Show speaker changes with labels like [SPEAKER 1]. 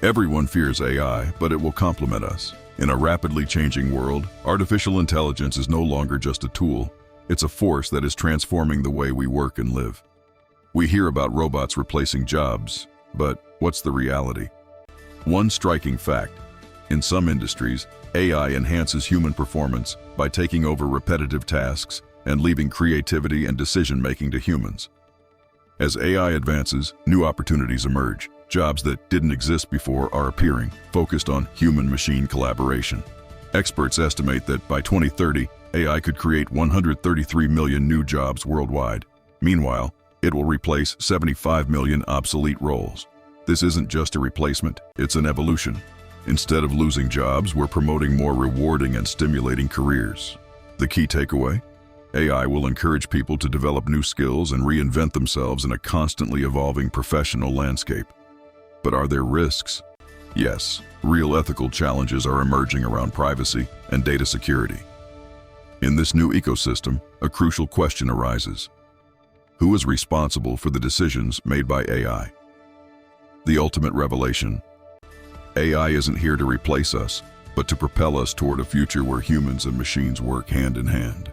[SPEAKER 1] Everyone fears AI, but it will complement us. In a rapidly changing world, artificial intelligence is no longer just a tool. It's a force that is transforming the way we work and live. We hear about robots replacing jobs, but what's the reality? One striking fact: in some industries, AI enhances human performance by taking over repetitive tasks and leaving creativity and decision-making to humans. As AI advances, new opportunities emerge. Jobs that didn't exist before are appearing, focused on human-machine collaboration. Experts estimate that by 2030, AI could create 133 million new jobs worldwide. Meanwhile, it will replace 75 million obsolete roles. This isn't just a replacement, it's an evolution. Instead of losing jobs, we're promoting more rewarding and stimulating careers. The key takeaway? AI will encourage people to develop new skills and reinvent themselves in a constantly evolving professional landscape. But are there risks? Yes, real ethical challenges are emerging around privacy and data security. In this new ecosystem, a crucial question arises. Who is responsible for the decisions made by AI? The ultimate revelation: AI isn't here to replace us, but to propel us toward a future where humans and machines work hand in hand.